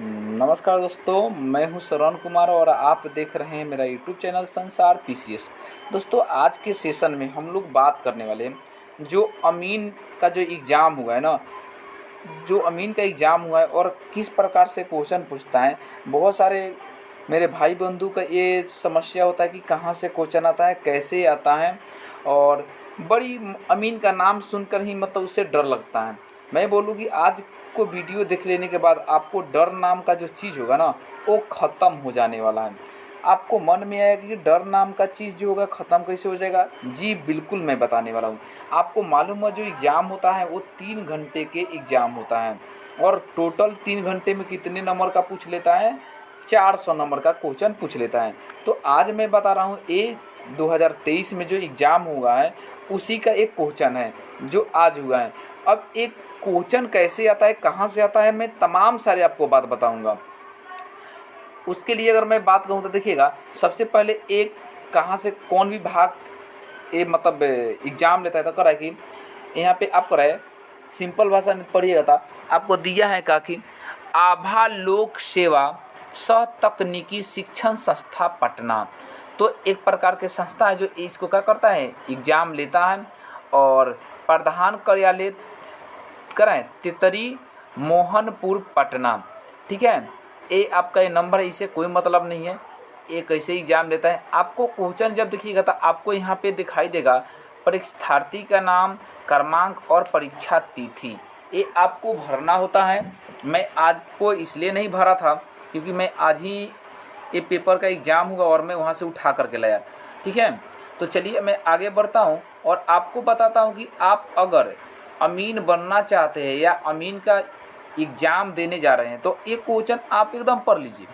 नमस्कार दोस्तों, मैं हूं श्रवण कुमार और आप देख रहे हैं मेरा यूट्यूब चैनल संसार पीसीएस। दोस्तों, आज के सेशन में हम लोग बात करने वाले हैं जो अमीन का जो एग्ज़ाम हुआ है ना, जो अमीन का एग्ज़ाम हुआ है और किस प्रकार से क्वेश्चन पूछता है। बहुत सारे मेरे भाई बंधु का ये समस्या होता है कि कहाँ से क्वेश्चन आता है, कैसे आता है, और बड़ी अमीन का नाम सुनकर ही मतलब उससे डर लगता है। मैं बोलूँ कि आज को वीडियो देख लेने के बाद आपको डर नाम का जो चीज़ होगा ना, वो ख़त्म हो जाने वाला है। आपको मन में आएगा कि डर नाम का चीज़ जो होगा ख़त्म कैसे हो जाएगा। जी बिल्कुल, मैं बताने वाला हूँ। आपको मालूम है जो एग्ज़ाम होता है वो 3 घंटे के एग्ज़ाम होता है, और टोटल 3 घंटे में कितने नंबर का पूछ लेता है, 400 नंबर का क्वेश्चन पूछ लेता है। तो आज मैं बता रहा हूँ ये 2023 में जो एग्ज़ाम हुआ है उसी का एक क्वेश्चन है जो आज हुआ है। अब एक क्वेश्चन कैसे आता है, कहाँ से आता है, मैं तमाम सारे आपको बात बताऊंगा। उसके लिए अगर मैं बात कहूँ तो देखिएगा, सबसे पहले एक कहाँ से कौन विभाग ये मतलब एग्ज़ाम लेता है। तो करा है कि यहाँ पे आप करा है, सिंपल भाषा में पढ़िएगा था, आपको दिया है कहा कि आभा लोक सेवा सह तकनीकी शिक्षण संस्था पटना। तो एक प्रकार के संस्था है जो इसको क्या करता है, एग्ज़ाम लेता है। और प्रधान कार्यालय कराएं तितरी मोहनपुर पटना। ठीक है, ये आपका ये नंबर है, इसे कोई मतलब नहीं है। ये कैसे एग्ज़ाम लेता है, आपको क्वेश्चन जब देखिएगा तो आपको यहाँ पे दिखाई देगा परीक्षार्थी का नाम, क्रमांक और परीक्षा तिथि। ये आपको भरना होता है। मैं आज को इसलिए नहीं भरा था क्योंकि मैं आज ही ये पेपर का एग्ज़ाम हुआ और मैं वहाँ से उठा करके लाया। ठीक है, तो चलिए मैं आगे बढ़ता हूँ और आपको बताता हूँ कि आप अगर अमीन बनना चाहते हैं या अमीन का एग्ज़ाम देने जा रहे हैं तो एक क्वेश्चन आप एकदम पढ़ लीजिए।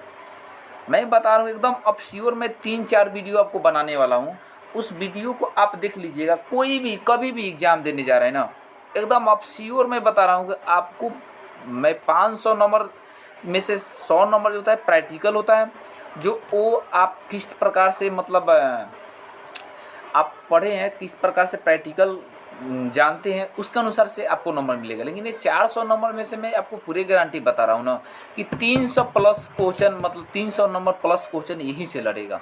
मैं बता रहा हूँ एकदम अब श्योर, मैं 3-4 वीडियो आपको बनाने वाला हूँ, उस वीडियो को आप देख लीजिएगा। कोई भी कभी भी एग्ज़ाम देने जा रहे हैं ना, एकदम आप श्योर मैं बता रहा हूँ कि आपको मैं 500 नंबर में से 100 नंबर जो होता है प्रैक्टिकल होता है, जो वो आप किस प्रकार से मतलब आप पढ़े हैं, किस प्रकार से प्रैक्टिकल जानते हैं, उसके अनुसार से आपको नंबर मिलेगा। लेकिन ये 400 नंबर में से मैं आपको पूरी गारंटी बता रहा हूँ ना कि 300 प्लस क्वेश्चन, मतलब 300 नंबर प्लस क्वेश्चन यहीं से लड़ेगा।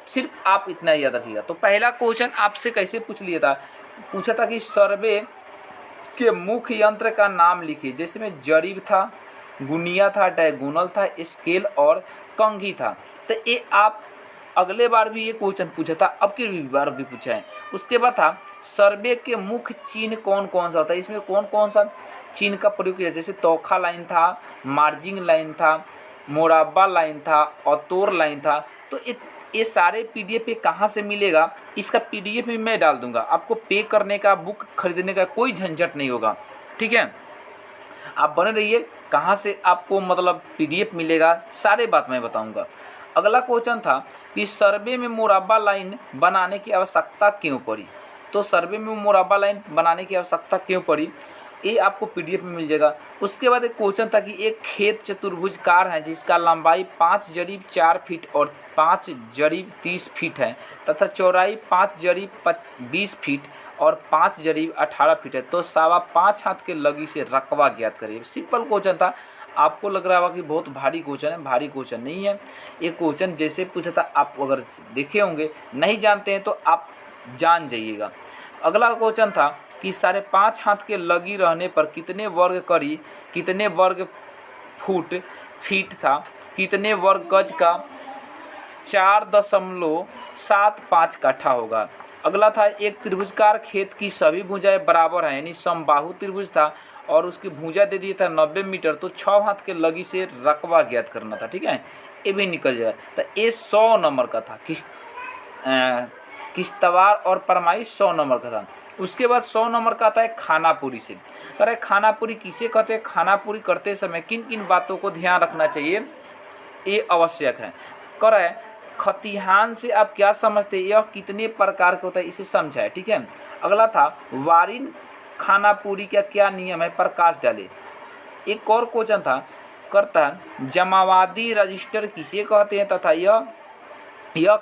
सिर्फ आप इतना याद रखिएगा। तो पहला क्वेश्चन आपसे कैसे पूछा था कि सर्वे के मुख्य यंत्र का नाम लिखिए। जैसे में जरीब था, गुनिया था, डायगोनल था, स्केल और कंघी था। तो ये आप अगले बार भी ये क्वेश्चन पूछा था, अब की बार भी पूछा है। उसके बाद था सर्वे के मुख्य चिन्ह कौन कौन सा होता है, इसमें कौन कौन सा चिन्ह का प्रयोग किया। जैसे तोखा लाइन था, मार्जिंग लाइन था, मुराब्बा लाइन था, औतोर लाइन था। तो ये सारे पीडीएफ पे कहाँ से मिलेगा, इसका पीडीएफ भी मैं डाल दूंगा। आपको पे करने का, बुक खरीदने का कोई झंझट नहीं होगा। ठीक है, आप बने रहिए। कहाँ से आपको मतलब पीडीएफ मिलेगा, सारे बात मैं बताऊंगा। अगला क्वेश्चन था कि सर्वे में मुराब्बा लाइन बनाने की आवश्यकता क्यों पड़ी। तो सर्वे में मुराब्बा लाइन बनाने की आवश्यकता क्यों पड़ी, ये आपको पीडीएफ में मिल जाएगा। उसके बाद एक क्वेश्चन था कि एक खेत चतुर्भुजकार है जिसका लंबाई 5 जरीब 4 फीट और 5 जरीब 30 फीट है तथा चौड़ाई 5 जरीब 20 फीट और 5 जरीब 18 फीट है, तो 5.25 हाथ के लगी से रकबा ज्ञात करिए। सिंपल क्वेश्चन था। आपको लग रहा होगा कि बहुत भारी क्वेश्चन है, भारी क्वेश्चन नहीं है। ये क्वेश्चन जैसे पूछा था, आप अगर देखे होंगे, नहीं जानते हैं तो आप जान जाइएगा। अगला क्वेश्चन था कि 5.5 हाथ के लगी रहने पर कितने वर्ग करी, कितने वर्ग फीट था, कितने वर्ग गज का 4.75 कट्ठा होगा। अगला था एक त्रिभुजकार खेत की सभी भुजाएं बराबर हैं, यानी समबाहु त्रिभुज था और उसकी भुजा दे दिया था 90 मीटर, तो 6 हाथ के लगी से रकबा ज्ञात करना था। ठीक है, ये भी निकल जाएगा। तो ये 100 नंबर का था। किश्तवाड़ और परमाई 100 नंबर का था। उसके बाद 100 नंबर का आता है खानापुरी से। अरे खानापुरी किसे कहते हैं, खानापुरी करते समय किन किन बातों को ध्यान रखना चाहिए, ये आवश्यक है। करे खतिहान से आप क्या समझते हैं, यह कितने प्रकार का होता है, इसे समझाए। ठीक है, अगला था वारिन खानापुरी का क्या नियम है, प्रकाश डाले। एक और क्वेश्चन था, करता जमावादी रजिस्टर किसे कहते हैं तथा यह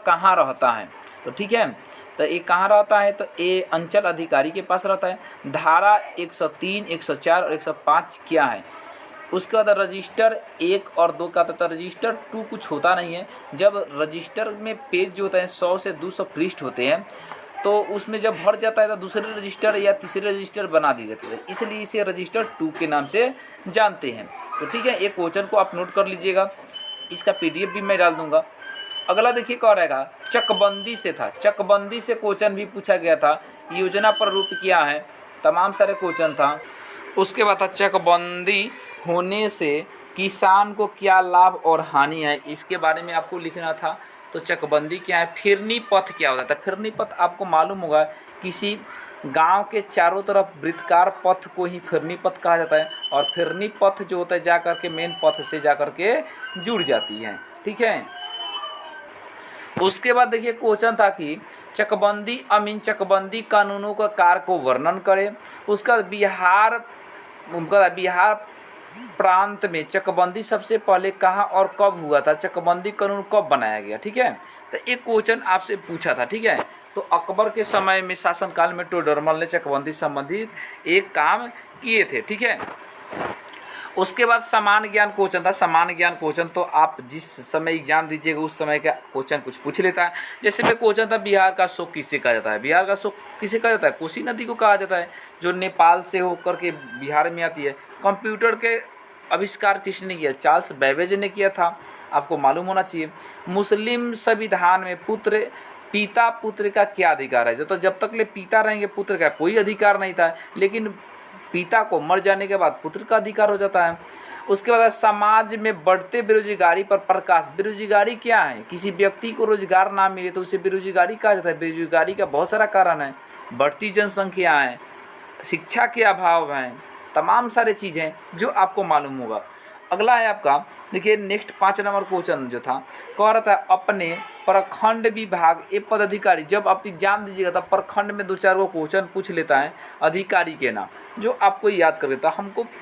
कहाँ रहता है। तो ठीक है, तो ये कहाँ रहता है, तो ये अंचल अधिकारी के पास रहता है। धारा 103, 104 और 105 क्या है, उसके बाद रजिस्टर 1 और 2 का आता था। रजिस्टर 2 कुछ होता नहीं है। जब रजिस्टर में पेज जो होता है 100 से 200 पृष्ठ होते हैं, तो उसमें जब भर जाता है तो दूसरे रजिस्टर या तीसरे रजिस्टर बना दी जाती है, इसलिए इसे रजिस्टर 2 के नाम से जानते हैं। तो ठीक है, एक क्वेश्चन को आप नोट कर लीजिएगा, इसका PDF भी मैं डाल दूंगा। अगला देखिए क्या रहेगा, चकबंदी से था। चकबंदी से क्वेश्चन भी पूछा गया था। योजना पर रूप क्या है, तमाम सारे क्वेश्चन था। उसके बाद था चकबंदी होने से किसान को क्या लाभ और हानि है, इसके बारे में आपको लिखना था। तो चकबंदी क्या है, फिरनी पथ क्या होता है। फिरनी पथ आपको मालूम होगा, किसी गांव के चारों तरफ वृत्ताकार पथ को ही फिरनी पथ कहा जाता है, और फिरनी पथ जो होता है जा कर के मेन पथ से जा कर के जुड़ जाती है। ठीक है, उसके बाद देखिए क्वेश्चन था कि चकबंदी अमीन चकबंदी कानूनों का कार्य को वर्णन करें। उसका बिहार प्रांत में चकबंदी सबसे पहले कहाँ और कब हुआ था, चकबंदी कानून कब बनाया गया। ठीक है, तो एक क्वेश्चन आपसे पूछा था। ठीक है, तो अकबर के समय में शासनकाल में टोडरमल ने चकबंदी संबंधित एक काम किए थे। ठीक है, उसके बाद समान ज्ञान क्वेश्चन था। समान ज्ञान क्वेश्चन तो आप जिस समय एग्जाम दीजिएगा उस समय का क्वेश्चन कुछ पूछ लेता है। जैसे में क्वेश्चन था, बिहार का शोक किसे कहा जाता है। बिहार का शोक किसे कहा जाता है, कोसी नदी को कहा जाता है, जो नेपाल से होकर के बिहार में आती है। कंप्यूटर के आविष्कार किसने किया, चार्ल्स बेबेज ने किया था, आपको मालूम होना चाहिए। मुस्लिम संविधान में पिता पुत्र का क्या अधिकार है, जब तक ले पिता रहेंगे पुत्र का कोई अधिकार नहीं था, लेकिन पिता को मर जाने के बाद पुत्र का अधिकार हो जाता है। उसके बाद समाज में बढ़ते बेरोजगारी पर प्रकाश। बेरोजगारी क्या है, किसी व्यक्ति को रोजगार ना मिले तो उसे बेरोजगारी कहा जाता है। बेरोजगारी का बहुत सारा कारण है, बढ़ती जनसंख्या है, शिक्षा के अभाव हैं, तमाम सारे चीज़ें जो आपको मालूम होगा। अगला है आपका, देखिए नेक्स्ट 5 नंबर क्वेश्चन जो था, कह रहा था अपने प्रखंड विभाग एक पदाधिकारी। जब आप एग्जाम दीजिएगा तब प्रखंड में 2-4 वो क्वेश्चन पूछ लेता है अधिकारी के नाम, जो आपको याद कर देता।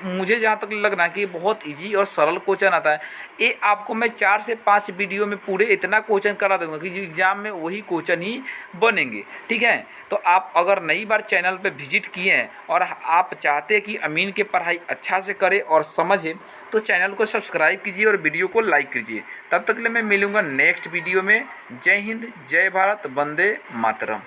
मुझे जहाँ तक लग रहा है कि बहुत इजी और सरल क्वेश्चन आता है। ये आपको मैं 4 से 5 वीडियो में पूरे इतना क्वेश्चन करा दूंगा कि जो एग्जाम में वही क्वेश्चन ही बनेंगे। ठीक है, तो आप अगर नई बार चैनल पर विजिट किए हैं और आप चाहते हैं कि अमीन की पढ़ाई अच्छा से करें और समझें, तो चैनल को सब्सक्राइब कीजिए और वीडियो को लाइक कीजिए। तब तक के लिए मैं मिलूंगा नेक्स्ट वीडियो में। जय हिंद, जय भारत, वंदे मातरम।